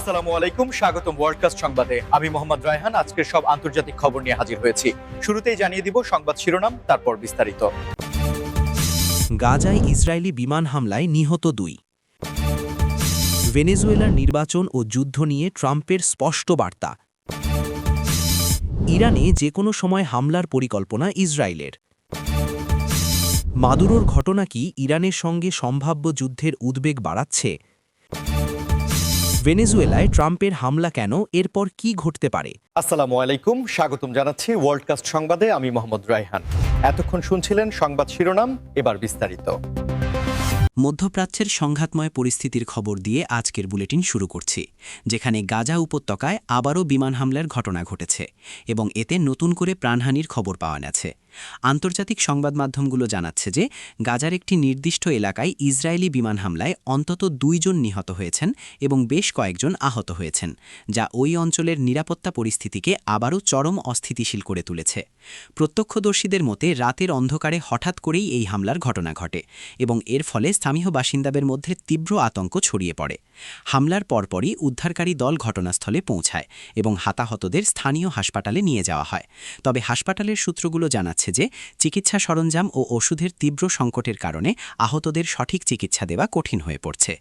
আসসালামু আলাইকুম, স্বাগতম ওয়ার্ল্ডকাস্ট সংবাদে। আমি মোহাম্মদ রায়হান আজকের সব আন্তর্জাতিক খবর নিয়ে হাজির হয়েছি। শুরুতেই জানিয়ে দিব সংবাদ শিরোনাম, তারপর বিস্তারিত। গাজায় ইসরায়েলি বিমান হামলায় নিহত ২। ভেনেজুয়েলার নির্বাচন ও যুদ্ধ নিয়ে ট্রাম্পের স্পষ্ট বার্তা। ইরানে যে কোনো সময় হামলার পরিকল্পনা ইসরায়েলের। মাদুরোর ঘটনা কি ইরানের সঙ্গে সম্ভাব্য যুদ্ধের উদ্বেগ বাড়াচ্ছে? ভেনেজুয়েলায় ট্রাম্পের হামলা কেন, এরপর কি ঘটতে পারে? আসসালামু আলাইকুম, স্বাগতম জানাচ্ছি ওয়ার্ল্ডকাস্ট সংবাদে। আমি মোহাম্মদ রায়হান। এতক্ষণ শুনছিলেন সংবাদ শিরোনাম, এবার বিস্তারিত। মধ্যপ্রাচ্যের সংঘাতময় পরিস্থিতির খবর দিয়ে আজকের বুলেটিন শুরু করছি, যেখানে গাজা উপত্যকায় আবারও বিমান হামলার ঘটনা ঘটেছে এবং এতে নতুন করে প্রাণহানির খবর পাওয়া গেছে। আন্তর্জাতিক সংবাদ মাধ্যমগুলো জানাচ্ছে যে গাজার একটি নির্দিষ্ট এলাকায় ইসরায়েলি বিমান হামলায় অন্তত ২ জন নিহত হয়েছেন এবং বেশ কয়েকজন আহত হয়েছেন, যা ওই অঞ্চলের নিরাপত্তা পরিস্থিতিকে আবারও চরম অস্থিতিশীল করে তুলেছে। প্রত্যক্ষদর্শীদের মতে রাতের অন্ধকারে হঠাৎ করেই এই হামলার ঘটনা ঘটে এবং এর ফলে স্থানীয় বাসিন্দাদের মধ্যে তীব্র আতঙ্ক ছড়িয়ে পড়ে। হামলার পরপরই উদ্ধারকারী দল ঘটনাস্থলে পৌঁছায় এবং হতাহতদের স্থানীয় হাসপাতালে নিয়ে যাওয়া হয়। তবে হাসপাতালের সূত্রগুলো জানাচ্ছে যে চিকিৎসা সরঞ্জাম ও ওষুধের তীব্র সংকটের কারণে আহতদের সঠিক চিকিৎসা দেওয়া কঠিন হয়ে পড়ছে।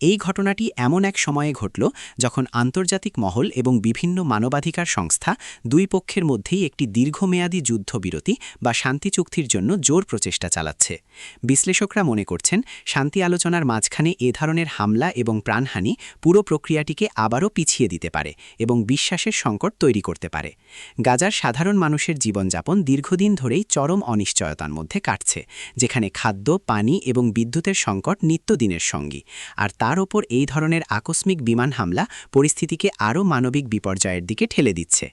এই ঘটনাটি এমন এক সময়ে ঘটল যখন আন্তর্জাতিক মহল এবং বিভিন্ন মানবাধিকার সংস্থা দুই পক্ষের মধ্যেই একটি দীর্ঘমেয়াদী যুদ্ধবিরতি বা শান্তি চুক্তির জন্য জোর প্রচেষ্টা চালাচ্ছে। বিশ্লেষকরা মনে করছেন শান্তি আলোচনার মাঝখানে এ ধরনের হামলা এবং প্রাণহানি পুরো প্রক্রিয়াটিকে আবারও পিছিয়ে দিতে পারে এবং বিশ্বাসের সংকট তৈরি করতে পারে। গাজার সাধারণ মানুষের জীবনযাপন দীর্ঘদিন ধরেই চরম অনিশ্চয়তার মধ্যে কাটছে, যেখানে খাদ্য, পানি এবং বিদ্যুতের সংকট নিত্যদিনের সঙ্গী। আর তার ওপর এই ধরনের আকস্মিক বিমান হামলা পরিস্থিতিকে আরও মানবিক বিপর্যয়ের দিকে ঠেলে দিচ্ছে।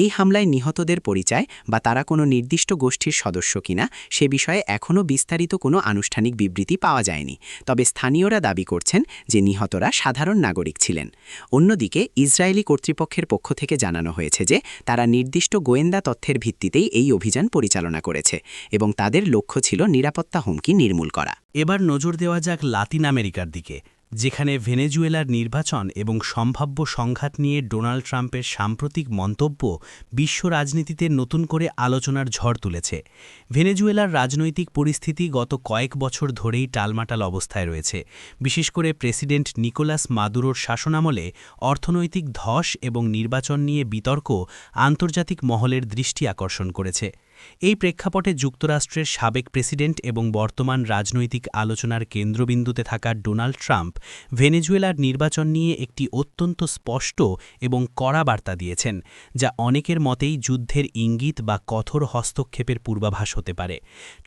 এই হামলায় নিহতদের পরিচয় বা তারা কোনো নির্দিষ্ট গোষ্ঠীর সদস্য কিনা সে বিষয়ে এখনও বিস্তারিত কোনো আনুষ্ঠানিক বিবৃতি পাওয়া যায়নি, তবে স্থানীয়রা দাবি করছেন যে নিহতরা সাধারণ নাগরিক ছিলেন। অন্যদিকে ইসরায়েলি কর্তৃপক্ষের পক্ষ থেকে জানানো হয়েছে যে তারা নির্দিষ্ট গোয়েন্দা তথ্যের ভিত্তিতেই এই অভিযান পরিচালনা করেছে এবং তাদের লক্ষ্য ছিল নিরাপত্তা হুমকি নির্মূল করা। এবার নজর দেওয়া যাক লাতিন আমেরিকার দিকে, যেখানে ভেনেজুয়েলার নির্বাচন এবং সম্ভাব্য সংঘাত নিয়ে ডোনাল্ড ট্রাম্পের সাম্প্রতিক মন্তব্য বিশ্ব রাজনীতিতে নতুন করে আলোচনার ঝড় তুলেছে। ভেনেজুয়েলার রাজনৈতিক পরিস্থিতি গত কয়েক বছর ধরেই টালমাটাল অবস্থায় রয়েছে। বিশেষ করে প্রেসিডেন্ট নিকোলাস মাদুরোর শাসনামলে অর্থনৈতিক ধস এবং নির্বাচন নিয়ে বিতর্ক আন্তর্জাতিক মহলের দৃষ্টি আকর্ষণ করেছে। এই প্রেক্ষাপটে যুক্তরাষ্ট্রের সাবেক প্রেসিডেন্ট এবং বর্তমান রাজনৈতিক আলোচনার কেন্দ্রবিন্দুতে থাকা ডোনাল্ড ট্রাম্প ভেনেজুয়েলার নির্বাচন নিয়ে একটি অত্যন্ত স্পষ্ট এবং কড়া বার্তা দিয়েছেন, যা অনেকের মতেই যুদ্ধের ইঙ্গিত বা কঠোর হস্তক্ষেপের পূর্বাভাস হতে পারে।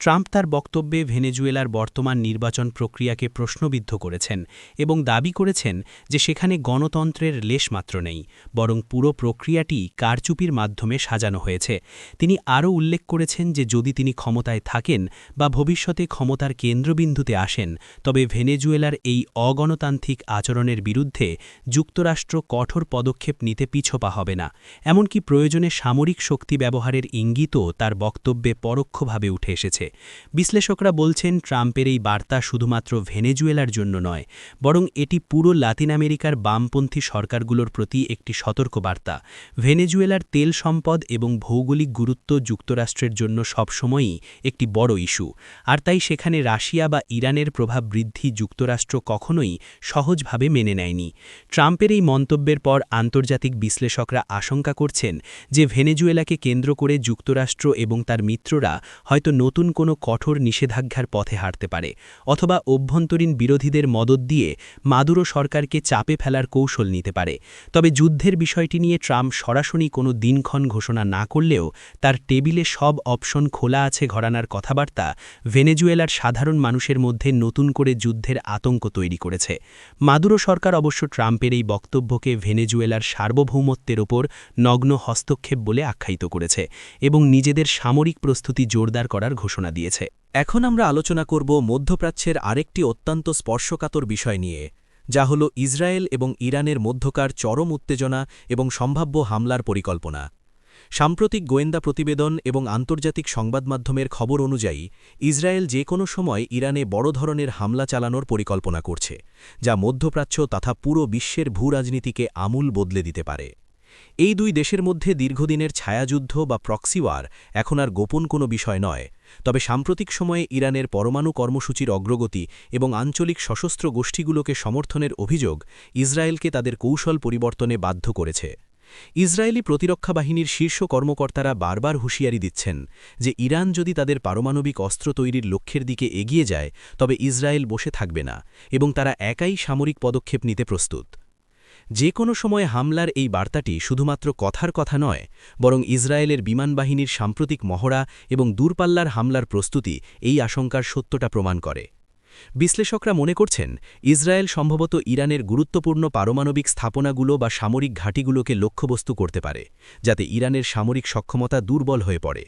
ট্রাম্প তার বক্তব্যে ভেনেজুয়েলার বর্তমান নির্বাচন প্রক্রিয়াকে প্রশ্নবিদ্ধ করেছেন এবং দাবি করেছেন যে সেখানে গণতন্ত্রের লেশমাত্র নেই, বরং পুরো প্রক্রিয়াটি কারচুপির মাধ্যমে সাজানো হয়েছে। তিনি আরও উল্লেখ করেছেন যে যদি তিনি ক্ষমতায় থাকেন বা ভবিষ্যতে ক্ষমতার কেন্দ্রবিন্দুতে আসেন, তবে ভেনেজুয়েলার এই অগণতান্ত্রিক আচরণের বিরুদ্ধে যুক্তরাষ্ট্র কঠোর পদক্ষেপ নিতে পিছপা হবে না। এমনকি প্রয়োজনে সামরিক শক্তি ব্যবহারের ইঙ্গিতও তার বক্তব্যে পরোক্ষভাবে উঠে এসেছে। বিশ্লেষকরা বলছেন ট্রাম্পের এই বার্তা শুধুমাত্র ভেনেজুয়েলার জন্য নয়, বরং এটি পুরো লাতিন আমেরিকার বামপন্থী সরকারগুলোর প্রতি একটি সতর্কবার্তা। ভেনেজুয়েলার তেল সম্পদ এবং ভৌগোলিক গুরুত্ব যুক্তরাষ্ট্রের জন্য সবসময়ই একটি বড় ইস্যু, আর তাই সেখানে রাশিয়া বা ইরানের প্রভাব বৃদ্ধি যুক্তরাষ্ট্র কখনোই সহজভাবে মেনে নেয়নি। ট্রাম্পের এই মন্তব্যের পর আন্তর্জাতিক বিশ্লেষকরা আশঙ্কা করছেন যে ভেনেজুয়েলাকে কেন্দ্র করে যুক্তরাষ্ট্র এবং তার মিত্ররা হয়তো নতুন কোনো কঠোর নিষেধাজ্ঞার পথে হাঁটতে পারে, অথবা অভ্যন্তরীণ বিরোধীদের মদত দিয়ে মাদুরো সরকারকে চাপে ফেলার কৌশল নিতে পারে। তবে যুদ্ধের বিষয়টি নিয়ে ট্রাম্প সরাসরি কোনো দিনক্ষণ ঘোষণা না করলেও তার টেবিলে সব অপশন খোলা আছে ঘরানার কথাবার্তা ভেনেজুয়েলার সাধারণ মানুষের মধ্যে নতুন করে যুদ্ধের আতঙ্ক তৈরি করেছে। মাদুরো সরকার অবশ্য ট্রাম্পের এই বক্তব্যকে ভেনেজুয়েলার সার্বভৌমত্বের ওপর নগ্ন হস্তক্ষেপ বলে আখ্যায়িত করেছে এবং নিজেদের সামরিক প্রস্তুতি জোরদার করার ঘোষণা দিয়েছে। এখন আমরা আলোচনা করব মধ্যপ্রাচ্যের আরেকটি অত্যন্ত স্পর্শকাতর বিষয় নিয়ে, যা হল ইসরায়েল এবং ইরানের মধ্যকার চরম উত্তেজনা এবং সম্ভাব্য হামলার পরিকল্পনা। সাম্প্রতিক গোয়েন্দা প্রতিবেদন এবং আন্তর্জাতিক সংবাদমাধ্যমের খবর অনুযায়ী ইসরায়েল যে কোনো সময় ইরানে বড় ধরনের হামলা চালানোর পরিকল্পনা করছে, যা মধ্যপ্রাচ্য তথা পুরো বিশ্বের ভূরাজনীতিকে আমূল বদলে দিতে পারে। এই দুই দেশের মধ্যে দীর্ঘদিনের ছায়াযুদ্ধ বা প্রক্সি ওয়ার এখন আর গোপন কোনো বিষয় নয়, তবে সাম্প্রতিক সময়ে ইরানের পরমাণু কর্মসূচির অগ্রগতি এবং আঞ্চলিক সশস্ত্র গোষ্ঠীগুলোকে সমর্থনের অভিযোগ ইসরায়েলকে তাদের কৌশল পরিবর্তনে বাধ্য করেছে। ইসরায়েলি প্রতিরক্ষা বাহিনীর শীর্ষ কর্মকর্তারা বারবার হুঁশিয়ারি দিচ্ছেন যে ইরান যদি তাদের পারমাণবিক অস্ত্র তৈরির লক্ষ্যের দিকে এগিয়ে যায় তবে ইসরায়েল বসে থাকবে না এবং তারা একাই সামরিক পদক্ষেপ নিতে প্রস্তুত। যে কোনো সময়ে হামলার এই বার্তাটি শুধুমাত্র কথার কথা নয়, বরং ইসরায়েলের বিমানবাহিনীর সাম্প্রতিক মহড়া এবং দূরপাল্লার হামলার প্রস্তুতি এই আশঙ্কার সত্যতা প্রমাণ করে। বিশ্লেষকরা মনে করছেন ইসরায়েল সম্ভবত ইরানের গুরুত্বপূর্ণ পারমাণবিক স্থাপনাগুলো বা সামরিক ঘাঁটিগুলোকে লক্ষ্যবস্তু করতে পারে, যাতে ইরানের সামরিক সক্ষমতা দুর্বল হয়ে পড়ে।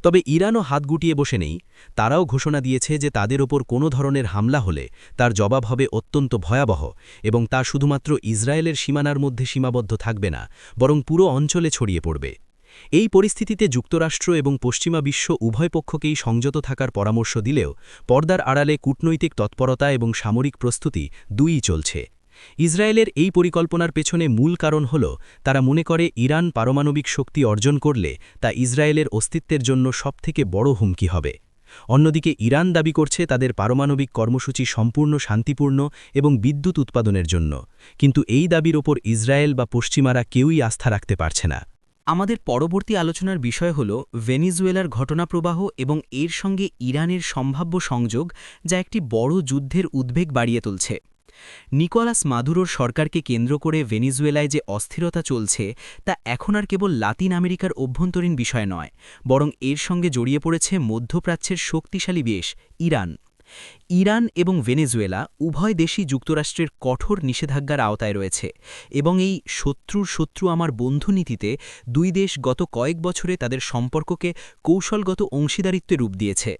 তবে ইরানও হাত গুটিয়ে বসে নেই। তারাও ঘোষণা দিয়েছে যে তাদের ওপর কোনো ধরনের হামলা হলে তার জবাব হবে অত্যন্ত ভয়াবহ এবং তা শুধুমাত্র ইসরায়েলের সীমানার মধ্যে সীমাবদ্ধ থাকবে না, বরং পুরো অঞ্চলে ছড়িয়ে পড়বে। এই পরিস্থিতিতে যুক্তরাষ্ট্র এবং পশ্চিমা বিশ্ব উভয় পক্ষকেই সংযত থাকার পরামর্শ দিলেও পর্দার আড়ালে কূটনৈতিক তৎপরতা এবং সামরিক প্রস্তুতি দুইই চলছে। ইসরায়েলের এই পরিকল্পনার পেছনে মূল কারণ হল তারা মনে করে ইরান পারমাণবিক শক্তি অর্জন করলে তা ইসরায়েলের অস্তিত্বের জন্য সবথেকে বড় হুমকি হবে। অন্যদিকে ইরান দাবি করছে তাদের পারমাণবিক কর্মসূচি সম্পূর্ণ শান্তিপূর্ণ এবং বিদ্যুৎ উৎপাদনের জন্য, কিন্তু এই দাবির ওপর ইসরায়েল বা পশ্চিমারা কেউই আস্থা রাখতে পারছে না। আমাদের পরবর্তী আলোচনার বিষয় হল ভেনেজুয়েলার ঘটনাপ্রবাহ এবং এর সঙ্গে ইরানের সম্ভাব্য সংযোগ, যা একটি বড় যুদ্ধের উদ্বেগ বাড়িয়ে তুলছে। নিকোলাস মাদুরোর সরকারকে কেন্দ্র করে ভেনেজুয়েলায় যে অস্থিরতা চলছে তা এখন আর কেবল লাতিন আমেরিকার অভ্যন্তরীণ বিষয় নয়, বরং এর সঙ্গে জড়িয়ে পড়েছে মধ্যপ্রাচ্যের শক্তিশালী দেশ ইরান। ইরান এবং ভেনেজুয়েলা উভয় দেশই যুক্তরাষ্ট্রের কঠোর নিষেধাজ্ঞার আওতায় রয়েছে এবং এই শত্রুর শত্রু আমার বন্ধু নীতিতে দুই দেশ গত কয়েক বছরে তাদের সম্পর্ককে কৌশলগত অংশীদারিত্বে রূপ দিয়েছে।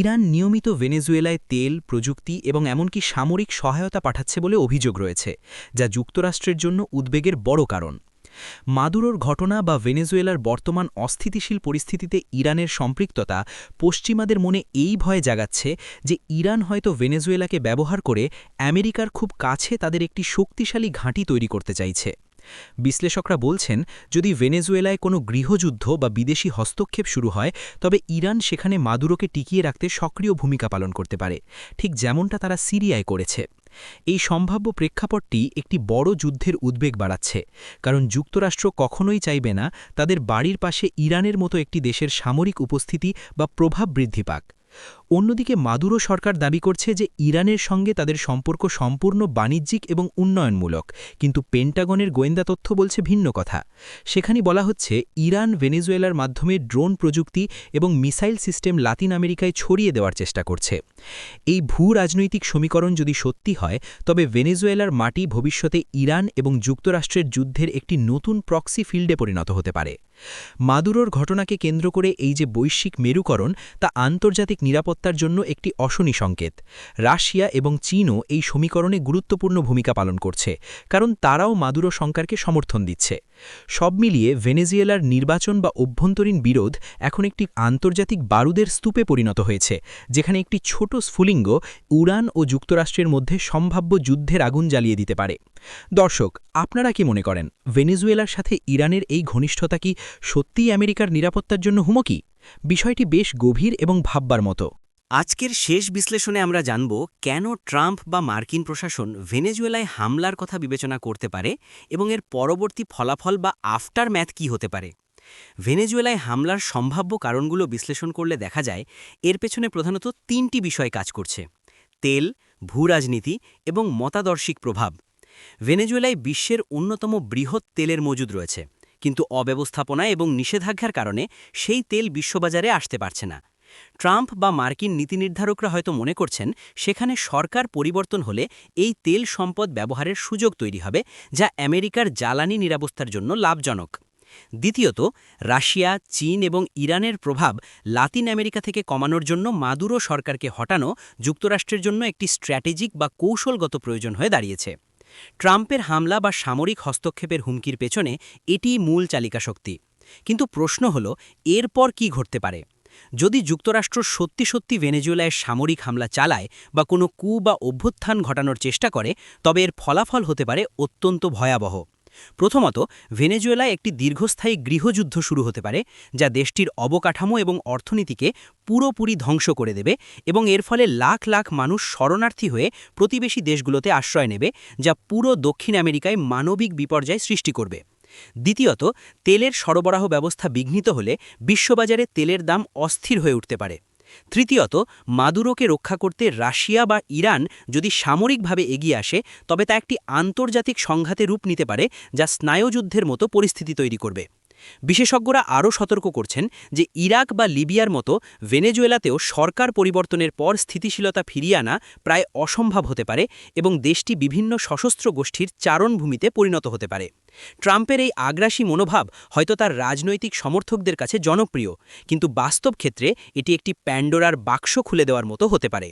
ইরান নিয়মিত ভেনেজুয়েলায় তেল, প্রযুক্তি এবং এমনকি সামরিক সহায়তা পাঠাচ্ছে বলে অভিযোগ রয়েছে, যা যুক্তরাষ্ট্রের জন্য উদ্বেগের বড় কারণ। মাদুরোর ঘটনা বা ভেনেজুয়েলার বর্তমান অস্থিতিশীল পরিস্থিতিতে ইরানের সম্পৃক্ততা পশ্চিমাদের মনে এই ভয় জাগাচ্ছে যে ইরান হয়তো ভেনেজুয়েলাকে ব্যবহার করে আমেরিকার খুব কাছে তাদের একটি শক্তিশালী ঘাঁটি তৈরি করতে চাইছে। বিশ্লেষকরা বলছেন, যদি ভেনেজুয়েলায় কোনো গৃহযুদ্ধ বা বিদেশি হস্তক্ষেপ শুরু হয় তবে ইরান সেখানে মাদুরোকে টিকিয়ে রাখতে সক্রিয় ভূমিকা পালন করতে পারে, ঠিক যেমনটা তারা সিরিয়ায় করেছে। এই সম্ভাব্য প্রেক্ষাপটটি একটি বড় যুদ্ধের উদ্বেগ বাড়াচ্ছে, কারণ যুক্তরাষ্ট্র কখনোই চাইবে না তাদের বাড়ির পাশে ইরানের মতো একটি দেশের সামরিক উপস্থিতি বা প্রভাব বৃদ্ধি পাক। অন্যদিকে মাদুরো সরকার দাবি করছে যে ইরানের সঙ্গে তাদের সম্পর্ক সম্পূর্ণ বাণিজ্যিক এবং উন্নয়নমূলক, কিন্তু পেন্টাগনের গোয়েন্দা তথ্য বলছে ভিন্ন কথা। সেখানে বলা হচ্ছে ইরান ভেনেজুয়েলার মাধ্যমে ড্রোন প্রযুক্তি এবং মিসাইল সিস্টেম লাতিন আমেরিকায় ছড়িয়ে দেওয়ার চেষ্টা করছে। এই ভূ রাজনৈতিক সমীকরণ যদি সত্যি হয় তবে ভেনেজুয়েলার মাটি ভবিষ্যতে ইরান এবং যুক্তরাষ্ট্রের যুদ্ধের একটি নতুন প্রক্সি ফিল্ডে পরিণত হতে পারে। মাদুরোর ঘটনাকে কেন্দ্র করে এই যে বৈশ্বিক মেরুকরণ, তা আন্তর্জাতিক নিরাপত্তার জন্য একটি অশনি সংকেত। রাশিয়া এবং চীনও এই সমীকরণে গুরুত্বপূর্ণ ভূমিকা পালন করছে, কারণ তারাও মাদুরো সরকারকে সমর্থন দিচ্ছে। সব মিলিয়ে ভেনেজুয়েলার নির্বাচন বা অভ্যন্তরীণ বিরোধ এখন একটি আন্তর্জাতিক বারুদের স্তূপে পরিণত হয়েছে, যেখানে একটি ছোট স্ফুলিঙ্গ ইরান ও যুক্তরাষ্ট্রের মধ্যে সম্ভাব্য যুদ্ধের আগুন জ্বালিয়ে দিতে পারে। দর্শক, আপনারা কি মনে করেন ভেনেজুয়েলার সাথে ইরানের এই ঘনিষ্ঠতা কি সত্যিই আমেরিকার নিরাপত্তার জন্য হুমকি? বিষয়টি বেশ গভীর এবং ভাববার মতো। আজকের শেষ বিশ্লেষণে আমরা জানব কেন ট্রাম্প বা মার্কিন প্রশাসন ভেনেজুয়েলায় হামলার কথা বিবেচনা করতে পারে এবং এর পরবর্তী ফলাফল বা আফটার ম্যাথ কী হতে পারে। ভেনেজুয়েলায় হামলার সম্ভাব্য কারণগুলো বিশ্লেষণ করলে দেখা যায় এর পেছনে প্রধানত তিনটি বিষয় কাজ করছে: তেল, ভূরাজনীতি এবং মতাদর্শিক প্রভাব। ভেনেজুয়েলায় বিশ্বের অন্যতম বৃহৎ তেলের মজুদ রয়েছে, কিন্তু অব্যবস্থাপনা এবং নিষেধাজ্ঞার কারণে সেই তেল বিশ্ববাজারে আসতে পারছে না। ট্রাম্প বা মার্কিন নীতি নির্ধারকরা হয়তো মনে করছেন সেখানে সরকার পরিবর্তন হলে এই তেল সম্পদ ব্যবহারের সুযোগ তৈরি হবে, যা আমেরিকার জ্বালানি নিরাপত্তার জন্য লাভজনক। দ্বিতীয়ত, রাশিয়া, চীন এবং ইরানের প্রভাব লাতিন আমেরিকা থেকে কমানোর জন্য মাদুরো সরকারকে হটানো যুক্তরাষ্ট্রের জন্য একটি স্ট্র্যাটেজিক বা কৌশলগত প্রয়োজন হয়ে দাঁড়িয়েছে। ট্রাম্পের হামলা বা সামরিক হস্তক্ষেপের হুমকির পেছনে এটিই মূল চালিকা শক্তি। কিন্তু প্রশ্ন হলো এরপর কি ঘটতে পারে। যদি যুক্তরাষ্ট্র সত্যি সত্যি ভেনেজুয়েলায় সামরিক হামলা চালায় বা কোনো কূ বা অভ্যুত্থান ঘটানোর চেষ্টা করে, তবে এর ফলাফল হতে পারে অত্যন্ত ভয়াবহ। প্রথমত, ভেনেজুয়েলায় একটি দীর্ঘস্থায়ী গৃহযুদ্ধ শুরু হতে পারে, যা দেশটির অবকাঠামো এবং অর্থনীতিকে পুরোপুরি ধ্বংস করে দেবে এবং এর ফলে লাখ লাখ মানুষ শরণার্থী হয়ে প্রতিবেশী দেশগুলোতে আশ্রয় নেবে, যা পুরো দক্ষিণ আমেরিকায় মানবিক বিপর্যয় সৃষ্টি করবে। দ্বিতীয়ত, তেলের সরবরাহ ব্যবস্থা বিঘ্নিত হলে বিশ্ববাজারে তেলের দাম অস্থির হয়ে উঠতে পারে। তৃতীয়ত, মাদুরোকে রক্ষা করতে রাশিয়া বা ইরান যদি সামরিকভাবে এগিয়ে আসে, তবে তা একটি আন্তর্জাতিক সংঘাতে রূপ নিতে পারে, যা স্নায়ুযুদ্ধের মতো পরিস্থিতি তৈরি করবে। বিশেষজ্ঞরা আরও সতর্ক করছেন যে ইরাক বা লিবিয়ার মতো ভেনেজুয়েলাতেও সরকার পরিবর্তনের পর স্থিতিশীলতা ফিরিয়ে আনা প্রায় অসম্ভব হতে পারে এবং দেশটি বিভিন্ন সশস্ত্র গোষ্ঠীর চারণভূমিতে পরিণত হতে পারে। ট্রাম্পের এই আগ্রাসী মনোভাব হয়তো তার রাজনৈতিক সমর্থকদের কাছে জনপ্রিয়, কিন্তু বাস্তব ক্ষেত্রে এটি একটি প্যান্ডোরার বাক্স খুলে দেওয়ার মতো হতে পারে।